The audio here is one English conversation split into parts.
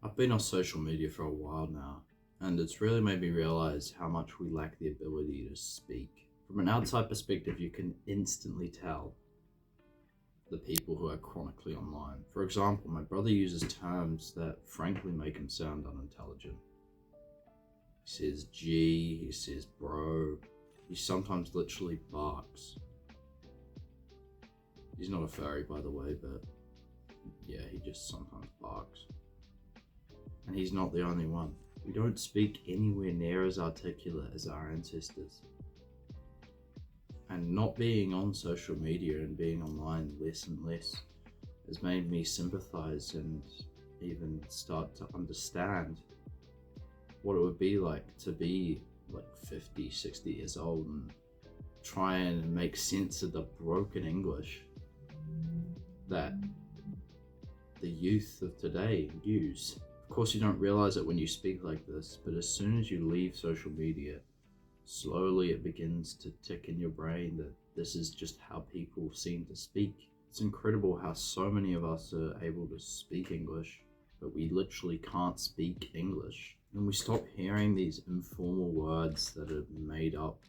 I've been on social media for a while now, and it's really made me realize how much we lack the ability to speak. From an outside perspective, you can instantly tell the people who are chronically online. For example, my brother uses terms that frankly make him sound unintelligent. He says G, he says bro, he sometimes literally barks. He's not a furry, by the way, but yeah, he just sometimes barks. And he's not the only one. We don't speak anywhere near as articulate as our ancestors. And not being on social media and being online less and less has made me sympathize and even start to understand what it would be like to be like 50, 60 years old and try and make sense of the broken English that the youth of today use. Of course, you don't realize it when you speak like this, but as soon as you leave social media, slowly it begins to tick in your brain that this is just how people seem to speak. It's incredible how so many of us are able to speak English, but we literally can't speak English. And we stop hearing these informal words that are made up,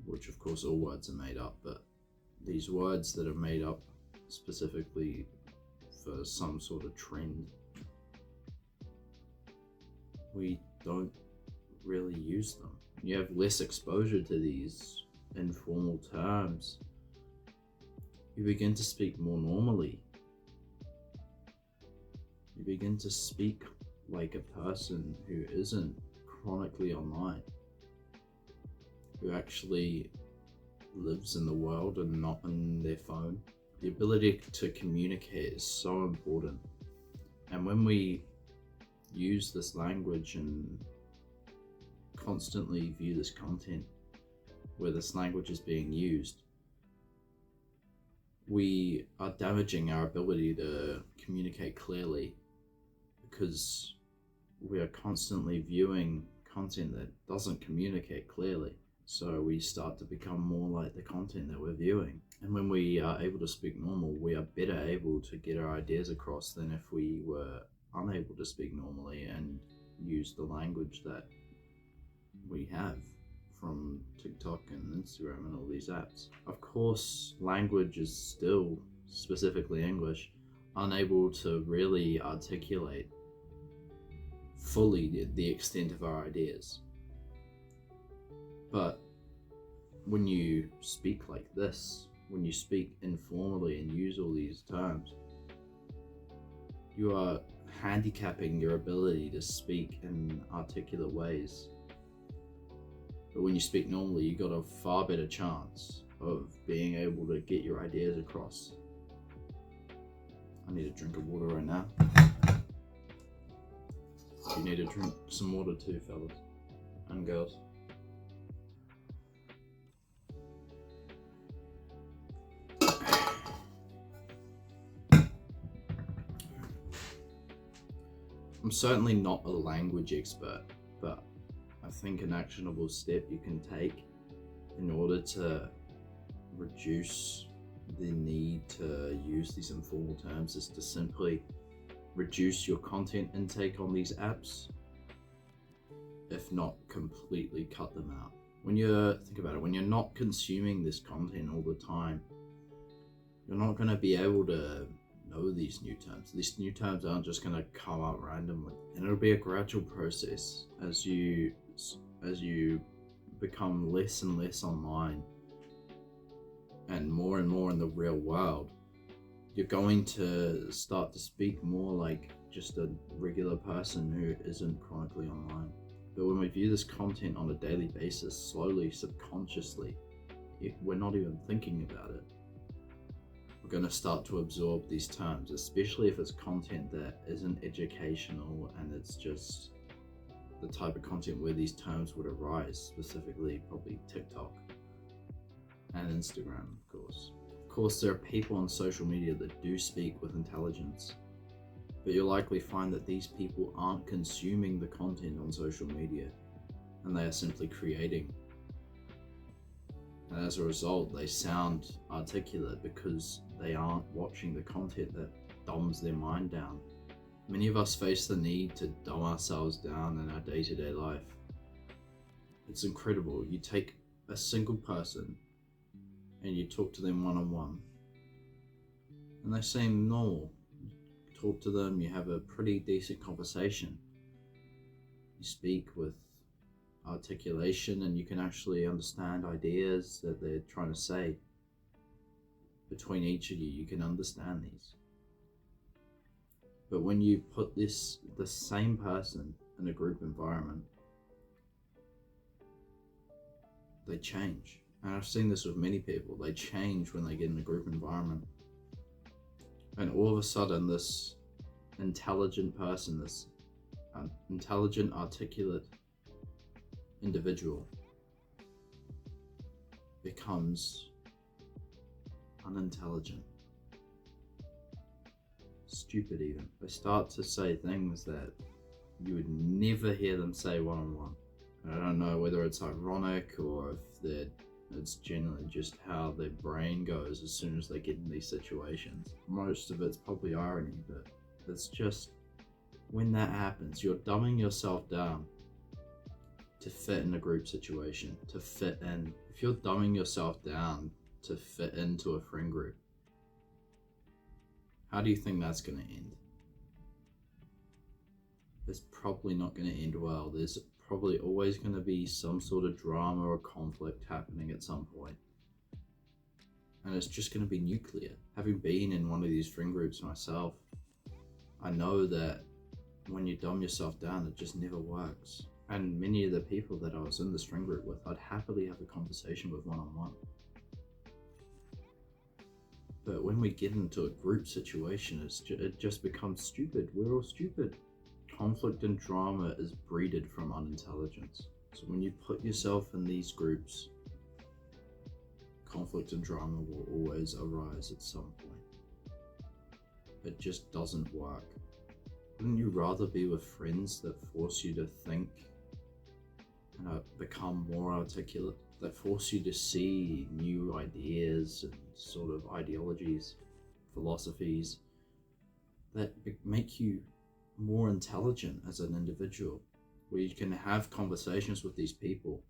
which of course all words are made up, but these words that are made up specifically for some sort of trend, we don't really use them. You have less exposure to these informal terms. You begin to speak more normally. You begin to speak like a person who isn't chronically online, who actually lives in the world and not on their phone. The ability to communicate is so important. And when we use this language and constantly view this content where this language is being used, we are damaging our ability to communicate clearly because we are constantly viewing content that doesn't communicate clearly. So we start to become more like the content that we're viewing. And when we are able to speak normal, we are better able to get our ideas across than if we were unable to speak normally and use the language that we have from TikTok and Instagram and all these apps. Of course, language is still, specifically English, unable to really articulate fully the extent of our ideas. But when you speak like this, when you speak informally and use all these terms, you are handicapping your ability to speak in articulate ways. But when you speak normally, you got a far better chance of being able to get your ideas across. I need a drink of water right now. You need to drink some water too, fellas and girls. I'm certainly not a language expert, but I think an actionable step you can take in order to reduce the need to use these informal terms is to simply reduce your content intake on these apps, if not completely cut them out. Think about it, when you're not consuming this content all the time, you're not going to be able to know these new terms. These new terms aren't just going to come up randomly, and it'll be a gradual process as you become less and less online and more in the real world. You're going to start to speak more like just a regular person who isn't chronically online. But when we view this content on a daily basis, slowly, subconsciously, we're not even thinking about it, we're going to start to absorb these terms, especially if it's content that isn't educational and it's just the type of content where these terms would arise, specifically probably TikTok and Instagram, of course. Of course, there are people on social media that do speak with intelligence, but you'll likely find that these people aren't consuming the content on social media, and they are simply creating. And as a result, they sound articulate because they aren't watching the content that dumbs their mind down Many of us face the need to dumb ourselves down in our day-to-day life. It's incredible. You take a single person and you talk to them one-on-one, and they seem normal. You talk to them, you have a pretty decent conversation. You speak with articulation and you can actually understand ideas that they're trying to say. Between each of you, you can understand these. But when you put the same person in a group environment, they change. And I've seen this with many people. They change when they get in a group environment. And all of a sudden, this intelligent person, this intelligent, articulate individual becomes unintelligent, stupid even. They start to say things that you would never hear them say one-on-one. And I don't know whether it's ironic or if it's generally just how their brain goes as soon as they get in these situations. Most of it's probably irony, but it's just when that happens, you're dumbing yourself down to fit in a group situation, to fit in. If you're dumbing yourself down to fit into a friend group, how do you think that's going to end? It's probably not going to end well. There's probably always going to be some sort of drama or conflict happening at some point. And it's just going to be nuclear. Having been in one of these friend groups myself, I know that when you dumb yourself down, it just never works. And many of the people that I was in this friend group with, I'd happily have a conversation with one-on-one. But when we get into a group situation, it just becomes stupid. We're all stupid. Conflict and drama is breeded from unintelligence. So when you put yourself in these groups, conflict and drama will always arise at some point. It just doesn't work. Wouldn't you rather be with friends that force you to think and become more articulate, that force you to see new ideas and sort of ideologies, philosophies, that make you more intelligent as an individual, where you can have conversations with these people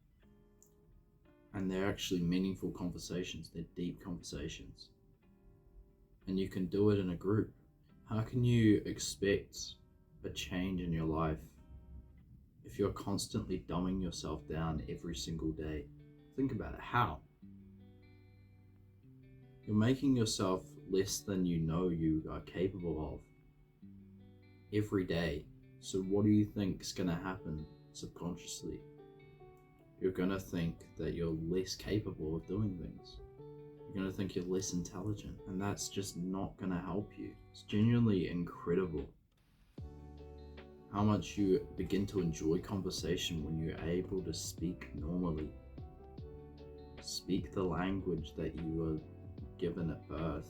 and they're actually meaningful conversations, they're deep conversations, and you can do it in a group. How can you expect a change in your life if you're constantly dumbing yourself down every single day? Think about it. How? You're making yourself less than you know you are capable of every day. So what do you think is going to happen subconsciously? You're going to think that you're less capable of doing things. You're going to think you're less intelligent, and that's just not going to help you. It's genuinely incredible how much you begin to enjoy conversation when you're able to speak normally. Speak the language that you were given at birth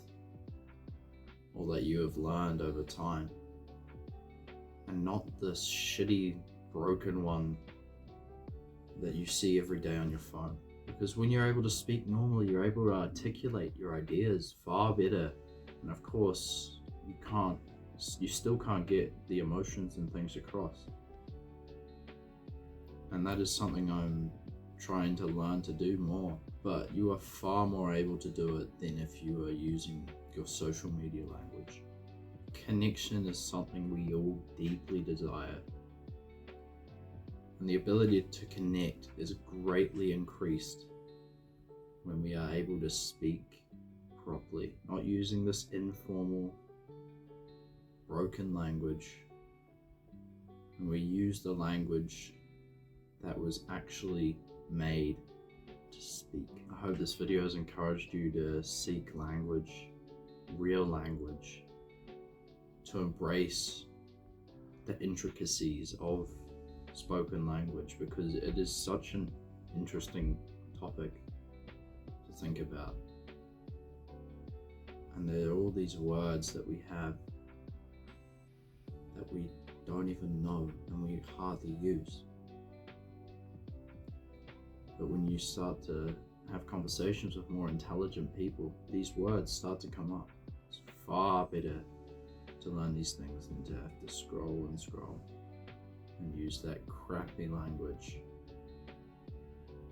or that you have learned over time, and not this shitty, broken one that you see every day on your phone. Because when you're able to speak normally, you're able to articulate your ideas far better. And of course, you still can't get the emotions and things across. And that is something I'm trying to learn to do more. But you are far more able to do it than if you are using your social media language. Connection is something we all deeply desire. And the ability to connect is greatly increased when we are able to speak properly, not using this informal, broken language. And we use the language that was actually made to speak. I hope this video has encouraged you to seek language, real language, to embrace the intricacies of spoken language, because it is such an interesting topic to think about. And there are all these words that we have that we don't even know and we hardly use. But when you start to have conversations with more intelligent people, these words start to come up. It's far better to learn these things than to have to scroll and scroll and use that crappy language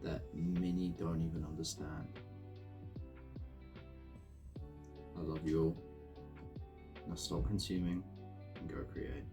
that many don't even understand. I love you all. Now stop consuming and go create.